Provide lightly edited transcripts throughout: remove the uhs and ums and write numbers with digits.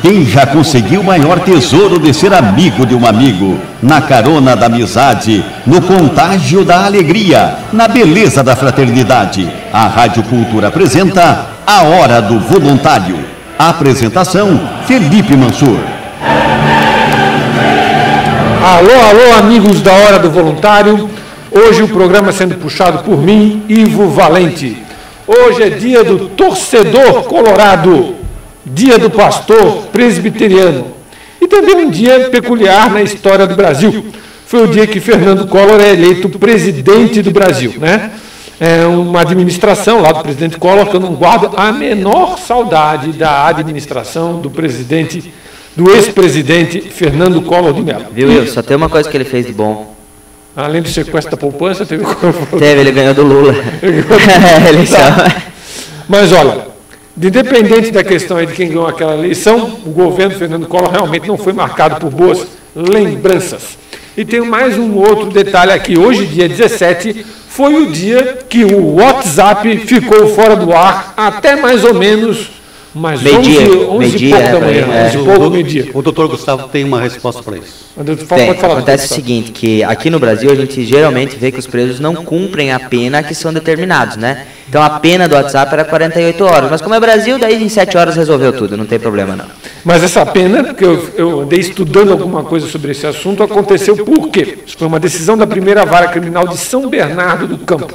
quem já conseguiu o maior tesouro de ser amigo de um amigo, na carona da amizade, no contágio da alegria, na beleza da fraternidade. A Rádio Cultura apresenta A Hora do Voluntário. Apresentação, Felipe Mansur. Alô, amigos da Hora do Voluntário. Hoje o programa sendo puxado por mim, Ivo Valente. Hoje é dia do torcedor colorado, dia do pastor presbiteriano. E também um dia peculiar na história do Brasil. Foi o dia que Fernando Collor é eleito presidente do Brasil, né? É uma administração lá do presidente Collor que eu não guardo a menor saudade da administração do presidente, do ex-presidente Fernando Collor de Mello. Viu, Wilson? Só tem uma coisa que ele fez de bom. Além do sequestro da poupança, teve... Ele ganhou do Lula. Tá. Mas olha, independente da questão aí de quem ganhou aquela eleição, o governo Fernando Collor realmente não foi marcado por boas lembranças. E tem mais um outro detalhe aqui. Hoje, dia 17, foi o dia que o WhatsApp ficou fora do ar até mais ou menos mais 11 e pouco da manhã. O doutor Gustavo tem uma resposta para isso. Acontece o seguinte, que aqui no Brasil a gente geralmente vê que os presos não cumprem a pena que são determinados, né? Então a pena do WhatsApp era 48 horas, mas como é Brasil, daí em 7 horas resolveu tudo, não tem problema não. Mas essa pena, que eu andei estudando alguma coisa sobre esse assunto, aconteceu por quê? Isso foi uma decisão da primeira vara criminal de São Bernardo do Campo.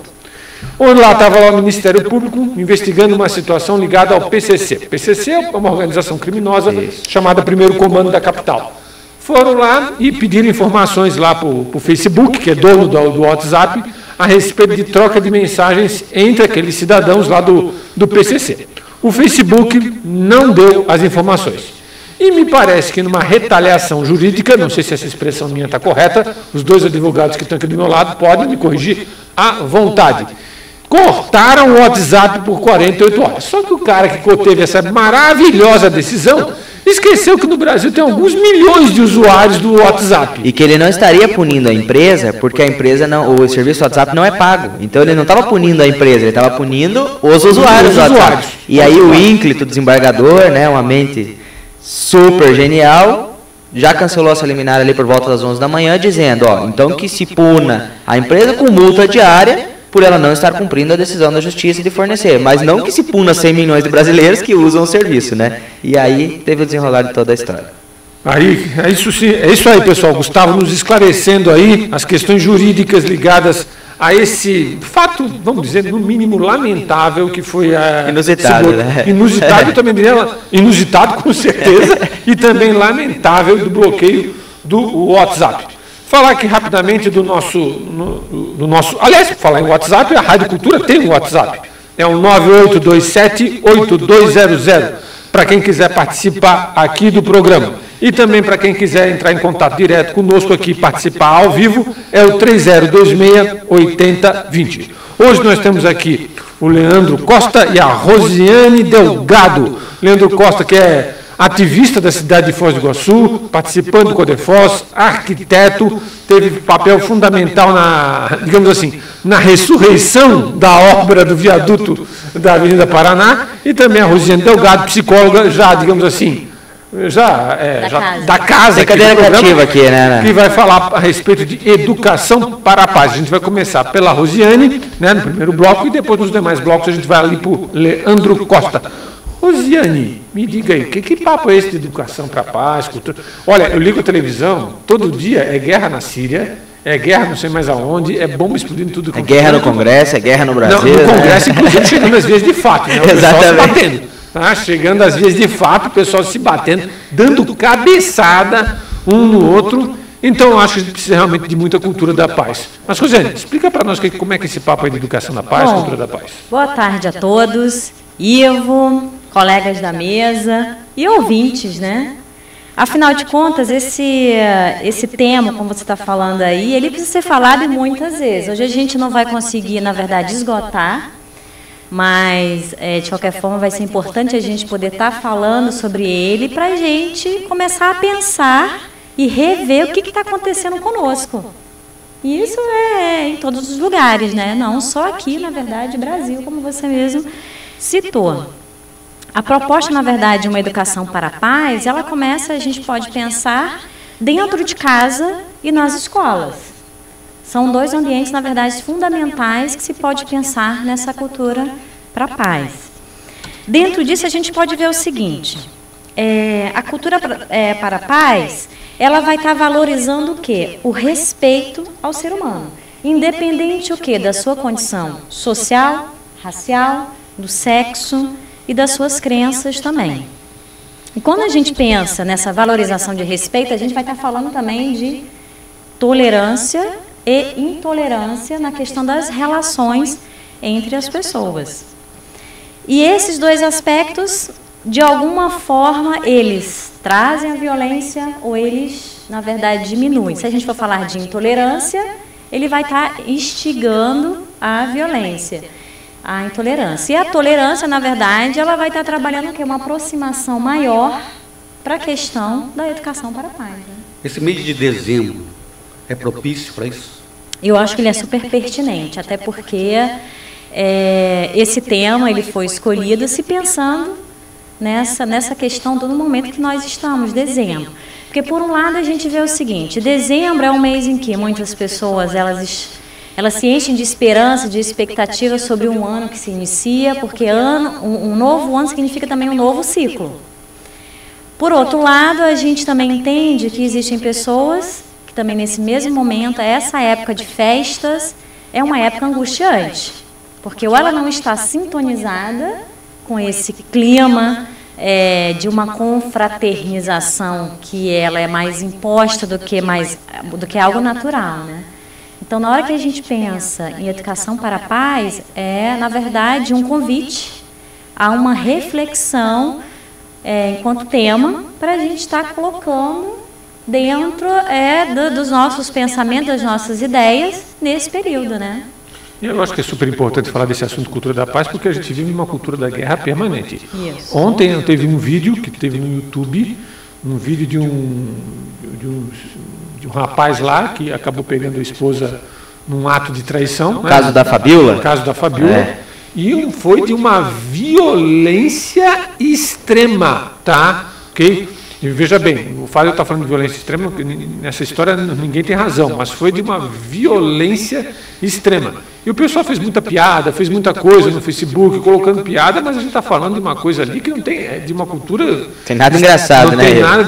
Onde lá estava lá o Ministério Público investigando uma situação ligada ao PCC. O PCC é uma organização criminosa chamada Primeiro Comando da Capital. Foram lá e pediram informações lá para o Facebook, que é dono do WhatsApp, a respeito de troca de mensagens entre aqueles cidadãos lá do PCC. O Facebook não deu as informações. E me parece que numa retaliação jurídica, não sei se essa expressão minha está correta, os dois advogados que estão aqui do meu lado podem me corrigir à vontade. Cortaram o WhatsApp por 48 horas. Só que o cara que teve essa maravilhosa decisão esqueceu que no Brasil tem alguns milhões de usuários do WhatsApp. E que ele não estaria punindo a empresa, porque a empresa não, o serviço WhatsApp não é pago. Então ele não estava punindo a empresa, ele estava punindo os usuários do WhatsApp. E aí o ínclito desembargador, né, uma mente super genial, já cancelou essa liminar ali por volta das 11 da manhã, dizendo, ó, então que se puna a empresa com multa diária por ela não estar cumprindo a decisão da justiça de fornecer, mas não que se puna 100 milhões de brasileiros que usam o serviço, né? E aí teve o desenrolar de toda a história. É isso aí, pessoal. Gustavo nos esclarecendo aí as questões jurídicas ligadas a esse fato, vamos dizer, no mínimo lamentável, que foi inusitado, né? Inusitado, eu também diria, inusitado com certeza, e também lamentável do bloqueio do WhatsApp. Falar aqui rapidamente do nosso... Aliás, falar em WhatsApp, a Rádio Cultura tem um WhatsApp. É o 9827-8200, para quem quiser participar aqui do programa. E também para quem quiser entrar em contato direto conosco aqui, participar ao vivo, é o 3026-8020. Hoje nós temos aqui o Leandro Costa e a Rosiane Delgado. Leandro Costa, que é ativista da cidade de Foz do Iguaçu, participando do Codefós, arquiteto, teve papel fundamental digamos assim, na ressurreição da obra do viaduto da Avenida Paraná, e também a Rosiane Delgado, psicóloga, já, digamos assim, da casa aqui, cadeira cativa aqui, né? Que vai falar a respeito de educação para a paz. A gente vai começar pela Rosiane, né, no primeiro bloco, e depois nos demais blocos a gente vai ali para o Leandro Costa. Rosiane, me diga aí, que papo é esse de educação para a paz, cultura? Olha, eu ligo a televisão, todo dia é guerra na Síria, é guerra não sei mais aonde, é bomba explodindo tudo. É guerra no Congresso, é guerra no Brasil. Não, no Congresso, inclusive, chegando às vias de fato, né? O pessoal se batendo. Tá? Chegando às vias de fato, o pessoal se batendo, dando cabeçada um no outro. Então, eu acho que a gente precisa realmente de muita cultura da paz. Mas, Rosiane, explica para nós como é que é esse papo aí de educação da paz, cultura da paz. Boa tarde a todos. Ivo, colegas da mesa e ouvintes, né? Afinal de contas, esse tema, como você está falando aí, ele precisa ser falado muitas vezes. Hoje a gente não vai conseguir, na verdade, esgotar, mas, de qualquer forma, vai ser importante a gente poder estar falando sobre ele para a gente começar a pensar e rever o que está acontecendo conosco. E isso é em todos os lugares, né? Não só aqui, na verdade, Brasil, como você mesmo citou. A proposta, na verdade, de uma educação para a paz, ela começa, a gente pode pensar, dentro de casa e nas escolas. São dois ambientes, na verdade, fundamentais que se pode pensar nessa cultura para a paz. Dentro disso, a gente pode ver o seguinte, a cultura para a paz, ela vai estar valorizando o quê? O respeito ao ser humano, independente o quê? Da sua condição social, racial, do sexo e das suas crenças também. E quando a gente pensa nessa valorização de respeito, a gente vai estar falando também de tolerância e intolerância na questão das relações entre as pessoas. E esses dois aspectos, de alguma forma, eles trazem a violência ou eles, na verdade, diminuem. Se a gente for falar de intolerância, ele vai estar instigando a violência, a intolerância. E a tolerância, na verdade, ela vai estar trabalhando o quê? Uma aproximação maior para a questão da educação para a paz. Né? Esse mês de dezembro é propício para isso? Eu acho que ele é super pertinente, até porque esse tema ele foi escolhido se pensando nessa questão do momento que nós estamos, dezembro. Porque, por um lado, a gente vê o seguinte, dezembro é um mês em que muitas pessoas elas se enchem de esperança, de expectativa sobre um ano que se inicia, porque um novo ano significa também um novo ciclo. Por outro lado, a gente também entende que existem pessoas que também nesse mesmo momento, essa época de festas, é uma época angustiante, porque ou ela não está sintonizada com esse clima de uma confraternização que ela é mais imposta do que algo natural, né? Então, na hora que a gente pensa em educação para a paz, na verdade, um convite a uma reflexão enquanto tema para a gente estar colocando dentro dos nossos pensamentos, das nossas ideias nesse período, né? Eu acho que é super importante falar desse assunto cultura da paz, porque a gente vive uma cultura da guerra permanente. Isso. Ontem eu teve um vídeo que teve no YouTube, um vídeo de um rapaz lá que acabou pegando a esposa num ato de traição. O caso da Fabíola? O caso da Fabíola. E foi de uma violência extrema, tá? Ok? E veja bem, o Fábio está falando de violência extrema, nessa história ninguém tem razão, mas foi de uma violência extrema. E o pessoal fez muita piada, fez muita coisa no Facebook, colocando piada, mas a gente está falando de uma coisa ali que não tem, de uma cultura... Tem nada engraçado, né? Não tem nada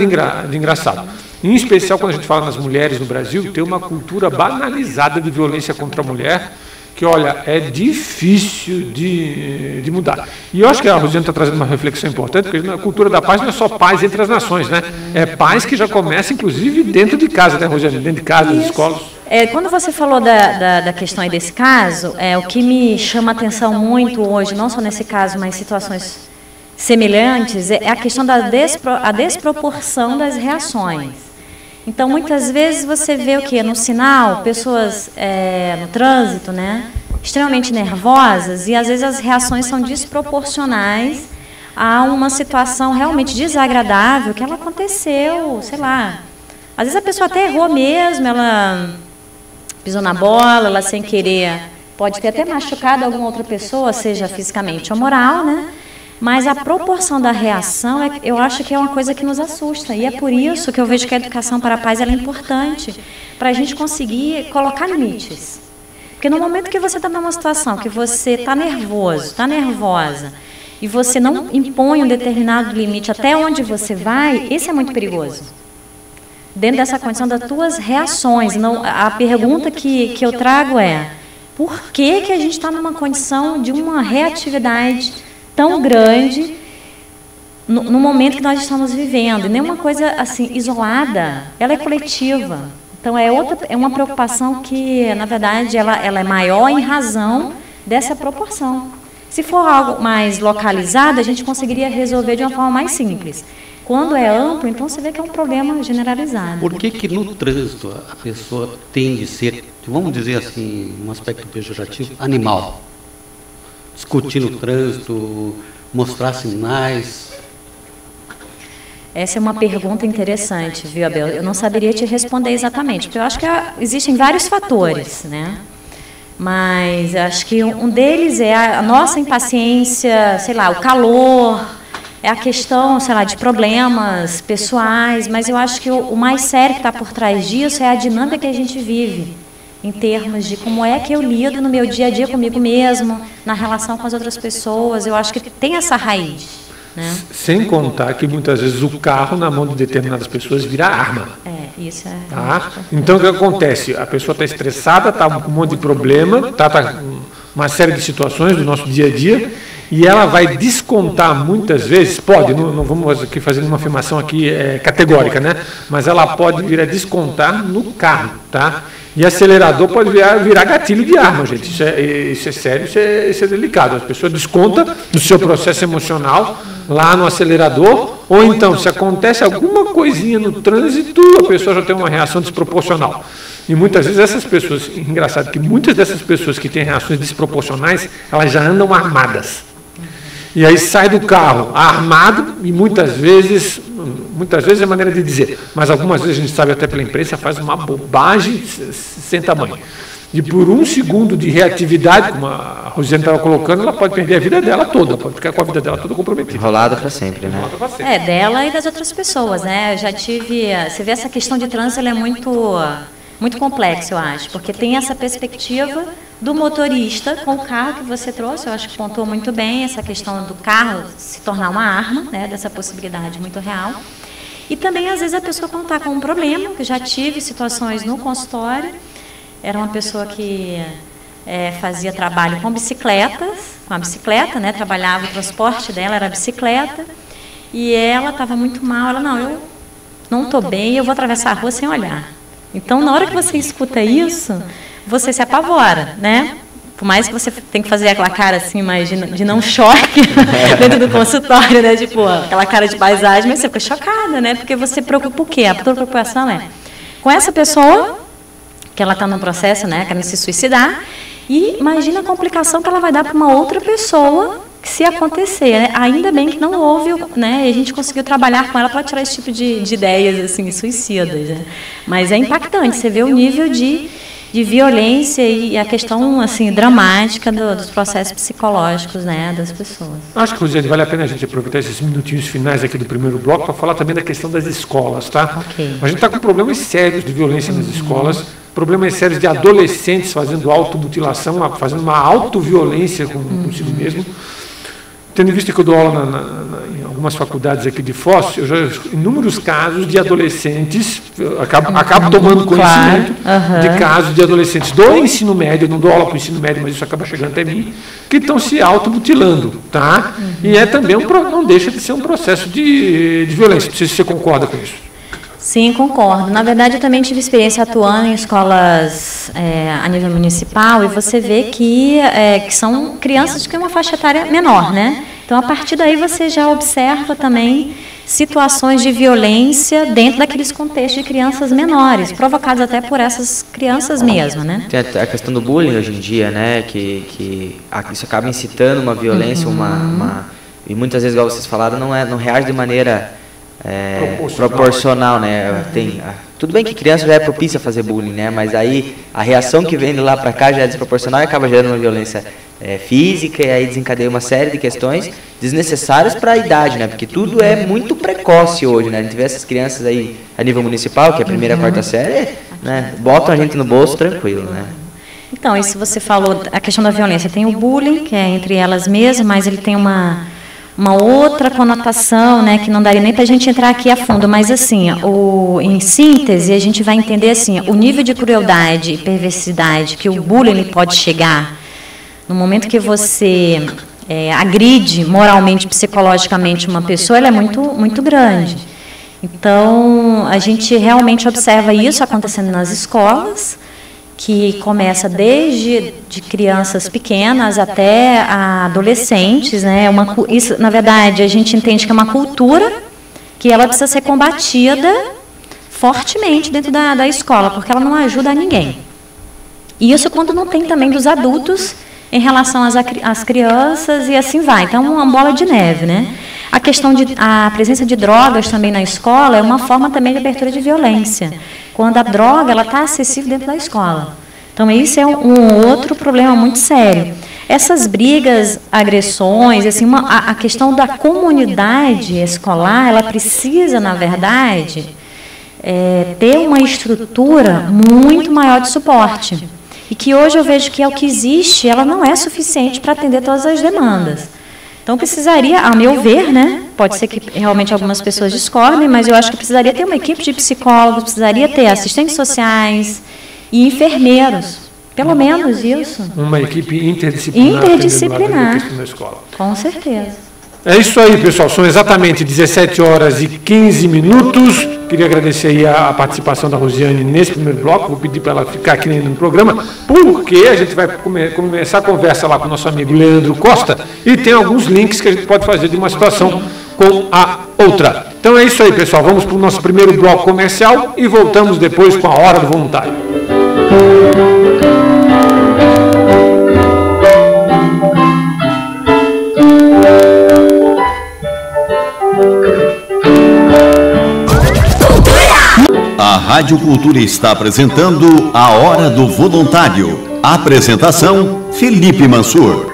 de engraçado. Em especial, quando a gente fala nas mulheres no Brasil, tem uma cultura banalizada de violência contra a mulher, que, olha, é difícil de mudar. E eu acho que a Rosiane está trazendo uma reflexão importante, porque a cultura da paz não é só paz entre as nações, né? É paz que já começa, inclusive, dentro de casa, né, Rosiane? Dentro de casa, das escolas. Quando você falou da questão aí desse caso, o que me chama a atenção muito hoje, não só nesse caso, mas situações semelhantes, é a questão da desproporção das reações. Então, muitas vezes você vê o quê? No sinal, pessoas no trânsito, né, extremamente nervosas, e às vezes as reações são desproporcionais a uma situação realmente desagradável que ela aconteceu, sei lá. Às vezes a pessoa até errou mesmo, ela pisou na bola, ela sem querer pode ter até machucado alguma outra pessoa, seja fisicamente ou moral, né? Mas a proporção da reação, eu acho que é uma coisa que nos assusta. E é por isso que eu vejo que a educação para a paz ela é importante, para a gente conseguir colocar limites. Porque no momento que você está numa situação que você está nervoso, está nervosa, e você não impõe um determinado limite até onde você vai, esse é muito perigoso. Dentro dessa condição das tuas reações. Não, a pergunta que eu trago é, por que a gente está numa condição de uma reatividade tão grande no momento que nós estamos vivendo? E nem uma coisa assim isolada, ela é coletiva. Então é uma preocupação que, na verdade, ela é maior em razão dessa proporção. Se for algo mais localizado, a gente conseguiria resolver de uma forma mais simples. Quando é amplo, então você vê que é um problema generalizado. Por que no trânsito a pessoa tende a ser, vamos dizer assim, um aspecto pejorativo, animal? Discutir no trânsito, mostrar sinais. Essa é uma pergunta interessante, viu, Abel? Eu não saberia te responder exatamente, porque eu acho que existem vários fatores, né? Mas acho que um deles é a nossa impaciência, sei lá, o calor, é a questão, sei lá, de problemas pessoais, mas eu acho que o mais sério que está por trás disso é a dinâmica que a gente vive, em termos de como é que eu lido no meu dia a dia comigo mesmo, na relação com as outras pessoas. Eu acho que tem essa raiz, né? Sem contar que muitas vezes o carro na mão de determinadas pessoas vira arma. Isso é. Tá? Então o que acontece? A pessoa está estressada, está com um monte de problema, está com uma série de situações do nosso dia a dia, e ela vai descontar muitas vezes, não vamos aqui fazer uma afirmação aqui categórica, né? Mas ela pode vir a descontar no carro, tá? E acelerador pode virar gatilho de arma, gente. Isso é sério, isso é delicado. A pessoa desconta do seu processo emocional lá no acelerador, ou então, se acontece alguma coisinha no trânsito, a pessoa já tem uma reação desproporcional. E muitas vezes essas pessoas, engraçado que muitas dessas pessoas que têm reações desproporcionais, elas já andam armadas. E aí sai do carro armado e muitas vezes é maneira de dizer, mas algumas vezes a gente sabe até pela imprensa, faz uma bobagem sem tamanho. E por um segundo de reatividade, como a Rosiane estava colocando, ela pode perder a vida dela toda, pode ficar com a vida dela toda comprometida. Enrolada para sempre, né? Dela e das outras pessoas, né? Eu já tive, você vê essa questão de trânsito, ela é muito complexa, eu acho, porque tem essa perspectiva do motorista com o carro que você trouxe. Eu acho que pontuou muito bem essa questão do carro se tornar uma arma, né, dessa possibilidade muito real. E também, às vezes, a pessoa quando está com um problema, que já tive situações no consultório, era uma pessoa que fazia trabalho com a bicicleta, né, trabalhava o transporte dela, era a bicicleta, e ela estava muito mal, eu não estou bem, eu vou atravessar a rua sem olhar. Então, na hora que você escuta isso, você se apavora, né? Por mais que você tenha que fazer aquela cara assim, mas de não choque dentro do consultório, né? Tipo, aquela cara de paisagem, mas você fica chocada, né? Porque você preocupa o quê? A tua preocupação é com essa pessoa, que ela está no processo, né? Querendo se suicidar, e imagina a complicação que ela vai dar para uma outra pessoa se acontecer, né? Ainda bem que não houve, né? E a gente conseguiu trabalhar com ela para tirar esse tipo de ideias assim, suicidas, né? Mas é impactante, você vê o nível de violência e a questão assim, dramática dos processos psicológicos, né, das pessoas. Acho que, Rosiane, vale a pena a gente aproveitar esses minutinhos finais aqui do primeiro bloco para falar também da questão das escolas, tá? Okay. A gente está com problemas sérios de violência nas escolas, problemas sérios de adolescentes fazendo automutilação, fazendo uma autoviolência consigo mesmo. Tendo visto que eu dou aula em algumas faculdades aqui de Foz, eu já inúmeros casos de adolescentes, acabo tomando conhecimento de casos de adolescentes do ensino médio, eu não dou aula para o ensino médio, mas isso acaba chegando até mim, que estão se automutilando, tá? E também não deixa de ser um processo de violência. Não sei se você concorda com isso. Sim, concordo. Na verdade, eu também tive experiência atuando em escolas a nível municipal, e você vê que são crianças que têm uma faixa etária menor, né? Então, a partir daí, você já observa também situações de violência dentro daqueles contextos de crianças menores, provocadas até por essas crianças mesmo, né? Tem a questão do bullying hoje em dia, né? Que isso acaba incitando uma violência, e muitas vezes, igual vocês falaram, não reage de maneira proporcional, né? Tudo bem que criança já é propícia a fazer bullying, né? Mas aí a reação que vem de lá para cá já é desproporcional e acaba gerando uma violência física, e aí desencadeia uma série de questões desnecessárias para a idade, né? Porque tudo é muito precoce hoje, né? A gente vê essas crianças aí a nível municipal, que é a primeira, quarta série, né? Botam a gente no bolso tranquilo, né? Então, isso você falou, a questão da violência. Tem o bullying, que é entre elas mesmas, mas ele tem uma outra conotação, né, que não daria nem para a gente entrar aqui a fundo, mas assim, em síntese, a gente vai entender assim, o nível de crueldade e perversidade que o bullying pode chegar no momento que você agride moralmente, psicologicamente uma pessoa, ela é muito, muito grande. Então, a gente realmente observa isso acontecendo nas escolas, que começa desde de crianças pequenas até adolescentes, né? Isso, na verdade, a gente entende que é uma cultura que ela precisa ser combatida fortemente dentro da escola, porque ela não ajuda a ninguém. E isso quando não tem também dos adultos em relação às crianças, e assim vai. Então, uma bola de neve, né? A questão a presença de drogas também na escola é uma forma também de abertura de violência. Quando a droga está acessível dentro da escola. Então, isso é um outro problema muito sério. essas brigas, agressões, assim, a questão da comunidade escolar, ela precisa, na verdade, ter uma estrutura muito maior de suporte. E que hoje eu vejo que é o que existe, ela não é suficiente para atender todas as demandas. Então, precisaria, a meu ver, né, pode ser que realmente algumas pessoas discordem, mas eu acho que precisaria ter uma equipe de psicólogos, precisaria ter assistentes sociais e enfermeiros. Pelo menos isso. Uma equipe interdisciplinar. Interdisciplinar. Na escola. Com certeza. É isso aí, pessoal. São exatamente 17h15. Queria agradecer aí a participação da Rosiane nesse primeiro bloco. Vou pedir para ela ficar aqui no programa, porque a gente vai começar a conversa lá com o nosso amigo Leandro Costa e tem alguns links que a gente pode fazer de uma situação com a outra. Então é isso aí, pessoal. Vamos para o nosso primeiro bloco comercial e voltamos depois com a Hora do Voluntário. A Rádio Cultura está apresentando a Hora do Voluntário. Apresentação, Felipe Mansur.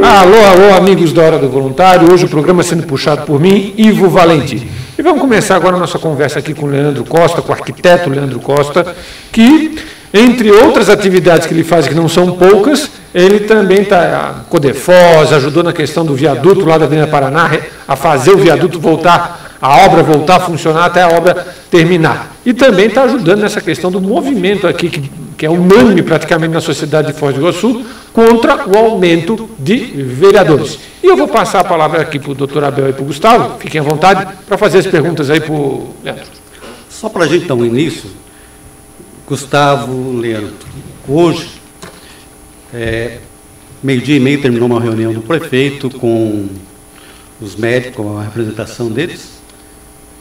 Alô, amigos da Hora do Voluntário. Hoje o programa sendo puxado por mim, Ivo Valente. E vamos começar agora a nossa conversa aqui com o Leandro Costa, com o arquiteto Leandro Costa, que, entre outras atividades que ele faz, que não são poucas, ele também está Codefós, ajudou na questão do viaduto lá da Avenida Paraná, a fazer o viaduto voltar, a obra voltar a funcionar até a obra terminar. E também está ajudando nessa questão do movimento aqui, que é unânime praticamente na sociedade de Foz do Iguaçu, contra o aumento de vereadores. E eu vou passar a palavra aqui para o doutor Abel e para o Gustavo, fiquem à vontade, para fazer as perguntas aí para o Leandro. Só para a gente dar um início, Gustavo, Leandro, hoje, meio-dia e meio, terminou uma reunião do prefeito com os médicos, com a representação deles,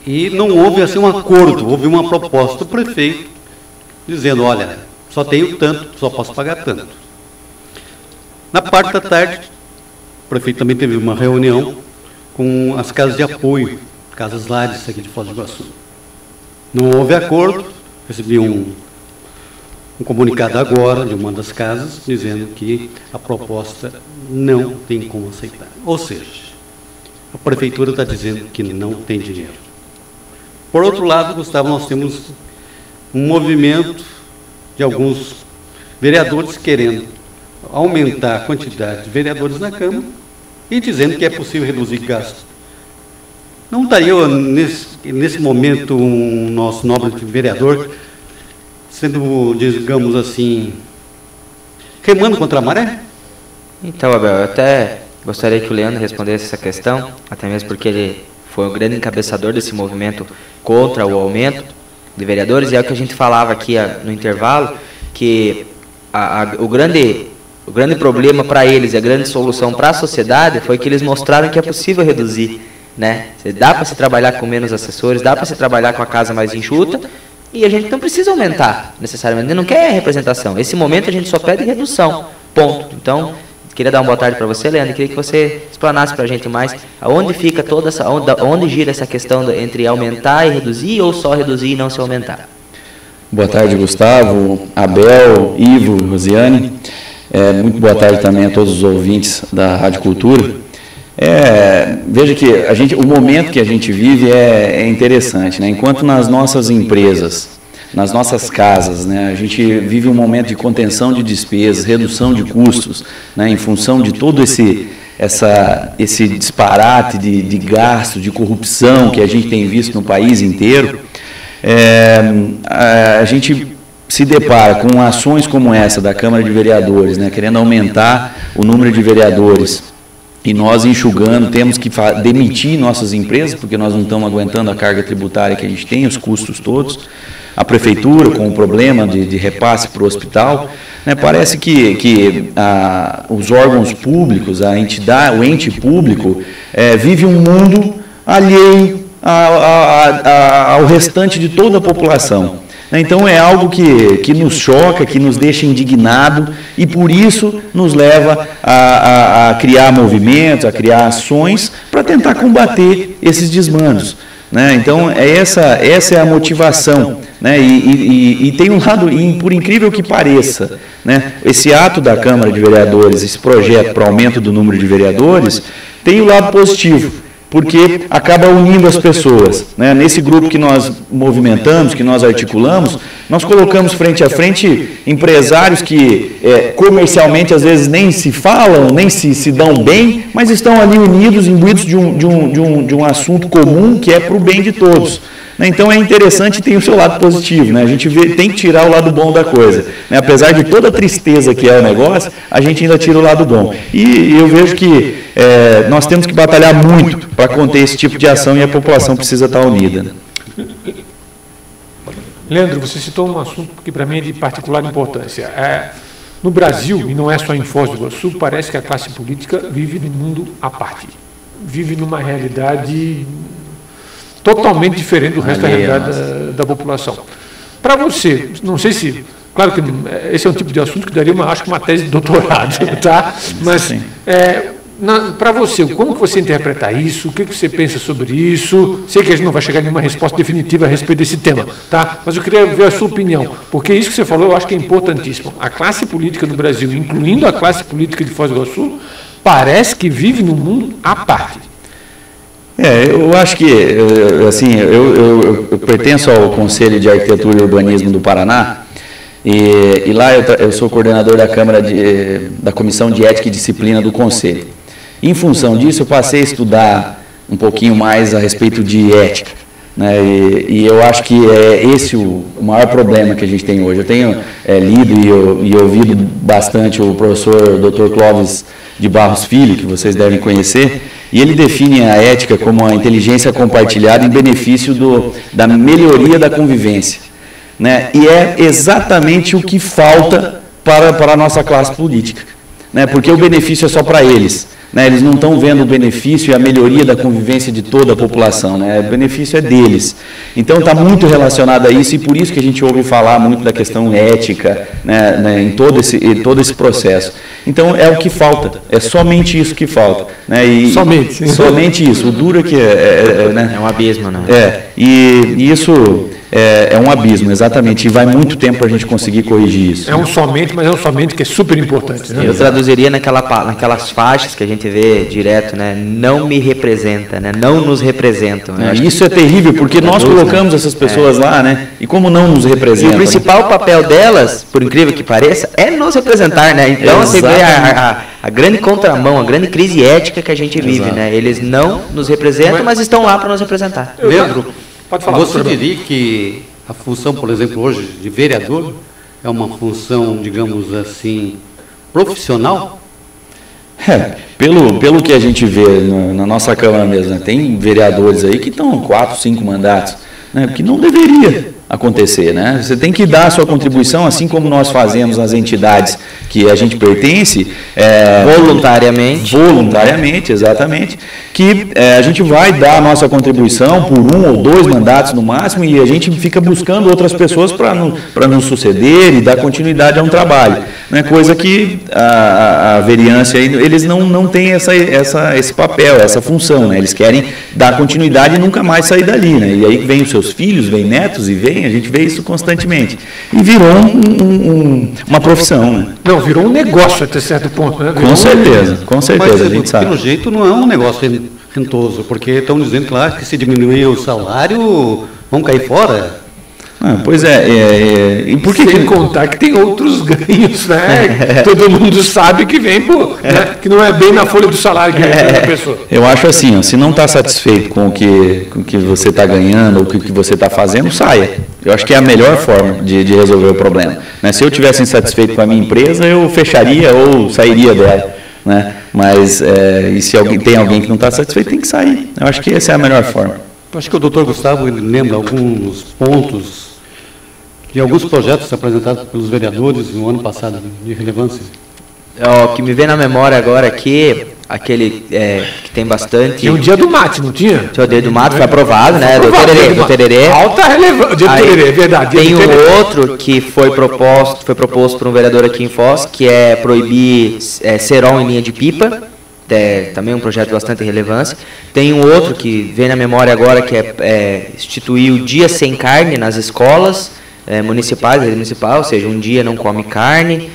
e não houve assim um acordo, houve uma proposta do prefeito dizendo, olha, só tenho tanto, só posso pagar tanto. Na parte da tarde, o prefeito também teve uma reunião com as casas de apoio, casas lares aqui de Foz do Iguaçu. Não houve acordo, recebi um comunicado agora de uma das casas, dizendo que a proposta não tem como aceitar. Ou seja, a prefeitura está dizendo que não tem dinheiro. Por outro lado, Gustavo, nós temos um movimento de alguns vereadores querendo aumentar a quantidade de vereadores na Câmara e dizendo que é possível reduzir gastos. Não estaria, nesse momento, um nosso nobre vereador sendo, digamos assim, remando contra a maré? Então, Abel, eu até gostaria que o Leandro respondesse essa questão, até mesmo porque ele foi o grande encabeçador desse movimento contra o aumento de vereadores, e é o que a gente falava aqui no intervalo, que o grande problema para eles e a grande solução para a sociedade foi que eles mostraram que é possível reduzir, né? Dá para se trabalhar com menos assessores, dá para se trabalhar com a casa mais enxuta, e a gente não precisa aumentar necessariamente, a gente não quer representação. Esse momento a gente só pede redução, ponto. Então, queria dar uma boa tarde para você, Leandro, e queria que você explanasse para a gente mais aonde fica toda essa, onde gira essa questão entre aumentar e reduzir, ou só reduzir e não se aumentar. Boa tarde, Gustavo, Abel, Ivo, Rosiane. Muito boa tarde também a todos os ouvintes da Rádio Cultura. Veja que o momento que a gente vive é interessante, né? Enquanto nas nossas empresas, nas nossas casas, né, a gente vive um momento de contenção de despesas, redução de custos, né, em função de todo esse disparate de gasto, de corrupção que a gente tem visto no país inteiro, a gente se depara com ações como essa da Câmara de Vereadores, né, querendo aumentar o número de vereadores, e nós enxugando, temos que demitir nossas empresas, porque nós não estamos aguentando a carga tributária que a gente tem, os custos todos. A prefeitura, com o problema de repasse para o hospital, né, parece que os órgãos públicos, o ente público, vive um mundo alheio ao restante de toda a população. Então é algo que nos choca, que nos deixa indignado, e por isso nos leva a criar movimentos, a criar ações para tentar combater esses desmandos, né? Então essa é a motivação, né? E tem um lado, por incrível que pareça, né? Esse ato da Câmara de Vereadores, esse projeto para aumento do número de vereadores, tem o lado positivo, porque acaba unindo as pessoas, né? Nesse grupo que nós movimentamos, que nós articulamos, nós colocamos frente a frente empresários que comercialmente às vezes nem se falam, nem se dão bem, mas estão ali unidos, imbuídos de um assunto comum que é para o bem de todos. Então é interessante e tem o seu lado positivo, né? A gente tem que tirar o lado bom da coisa, né? Apesar de toda a tristeza que é o negócio, a gente ainda tira o lado bom. E eu vejo que nós temos que batalhar muito para conter esse tipo de ação e a população precisa estar unida. Leandro, você citou um assunto que para mim é de particular importância. No Brasil, e não é só em Foz do Iguaçu, parece que a classe política vive num mundo à parte. Vive numa realidade totalmente diferente do resto da realidade da população. Para você, não sei se... Claro que esse é um tipo de assunto que daria, acho que uma tese de doutorado, tá? Mas, para você, como que você interpreta isso? O que você pensa sobre isso? Sei que a gente não vai chegar a nenhuma resposta definitiva a respeito desse tema, tá? Mas eu queria ver a sua opinião, porque isso que você falou eu acho que é importantíssimo. A classe política do Brasil, incluindo a classe política de Foz do Iguaçu, parece que vive num mundo à parte. Eu acho que, assim, eu pertenço ao Conselho de Arquitetura e Urbanismo do Paraná, e lá eu sou coordenador da da Comissão de Ética e Disciplina do Conselho. Em função disso, eu passei a estudar um pouquinho mais a respeito de ética, né? E eu acho que é esse o maior problema que a gente tem hoje. Eu tenho lido e ouvido bastante o professor Dr. Clóvis de Barros Filho, que vocês devem conhecer, e ele define a ética como a inteligência compartilhada em benefício da melhoria da convivência, né? E é exatamente o que falta para a nossa classe política, né? Porque o benefício é só para eles, né? Eles não estão vendo o benefício e a melhoria da convivência de toda a população, né? O benefício é deles. Então está muito relacionado a isso, e por isso que a gente ouve falar muito da questão ética, né, em todo esse processo. Então é o que falta, é somente isso que falta, né? Somente isso. O duro é que né? É um abismo, né? E isso é um abismo, exatamente, e vai muito tempo para a gente conseguir corrigir isso. É um somente, mas é um somente que é super importante, né? Eu traduziria naquelas faixas que a gente vê direto, né? Não me representa, né? Não nos representam. Isso é terrível, porque nós colocamos essas pessoas lá, né? E como não nos representam? E o principal papel delas, por incrível que pareça, é nos representar, né? Então você vê a grande contramão, a grande crise ética que a gente vive, né? Eles não nos representam, mas estão lá para nos representar. Leandro, pode falar. Você diria que a função, por exemplo, hoje de vereador é uma função, digamos assim, profissional? Pelo que a gente vê na nossa Câmara mesmo, né? Tem vereadores aí que estão 4, 5 mandatos, né? Que não deveria acontecer, né? Você tem que dar a sua contribuição, assim como nós fazemos nas entidades que a gente pertence, voluntariamente, exatamente, que a gente vai dar a nossa contribuição por 1 ou 2 mandatos no máximo, e a gente fica buscando outras pessoas para nos suceder e dar continuidade a um trabalho, né? Coisa que a vereança, eles não têm esse papel, essa função, né? Eles querem dar continuidade e nunca mais sair dali, né? E aí vem os seus filhos, vem netos e vem, a gente vê isso constantemente. E virou uma profissão, né? Não, virou um negócio até certo ponto, né? Com certeza, a gente sabe. Pelo jeito não é um negócio rentoso, porque estão dizendo que lá que se diminuir o salário, vão cair fora. Pois e por que sem contar que tem outros ganhos, né? Todo mundo sabe que vem, né? Que não é bem na folha do salário que vem da pessoa. Eu acho assim, se não está satisfeito com o que você está ganhando ou com o que você está fazendo, saia. Eu acho que é a melhor forma de resolver o problema, né? Se eu tivesse insatisfeito com a minha empresa, eu fecharia ou sairia dela, né? Mas e se tem alguém que não está satisfeito, tem que sair. Eu acho que essa é a melhor forma. Eu acho que o doutor Gustavo ele lembra alguns pontos de alguns projetos apresentados pelos vereadores no ano passado, de relevância. O que me vem na memória agora aqui, aquele que tem bastante... Tinha o dia do mate, não tinha? Tinha o dia do mate, foi aprovado, né? Do tererê. Alta relevância, dia do tererê, é verdade. Tem outro que foi proposto por um vereador aqui em Foz, que é proibir cerol em linha de pipa, também um projeto de bastante relevância. Tem um outro que vem na memória agora, que é instituir o Dia Sem Carne nas escolas municipais, rede municipal, ou seja, um dia não come carne.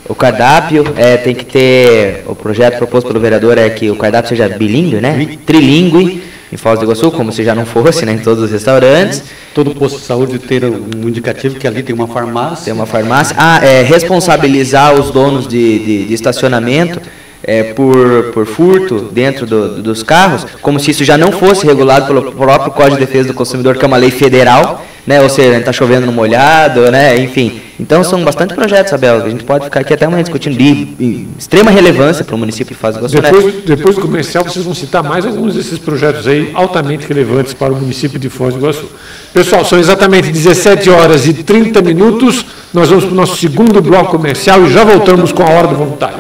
O cardápio tem que ter, o projeto proposto pelo vereador é que o cardápio seja bilíngue, né? Trilíngue, em Foz do Iguaçu, como se já não fosse, né, em todos os restaurantes. Todo posto de saúde ter um indicativo que ali tem uma farmácia. Tem uma farmácia. Responsabilizar os donos de estacionamento por furto dentro dos carros, como se isso já não fosse regulado pelo próprio Código de Defesa do Consumidor, que é uma lei federal, né? Ou seja, está chovendo no molhado, né? Enfim. Então são bastante projetos, Abel. A gente pode ficar aqui até amanhã discutindo de extrema relevância para o município de Foz do Iguaçu. Depois do comercial, vocês vão citar mais alguns desses projetos aí altamente relevantes para o município de Foz do Iguaçu. Pessoal, são exatamente 17h30. Nós vamos para o nosso segundo bloco comercial e já voltamos com a Hora do Voluntário.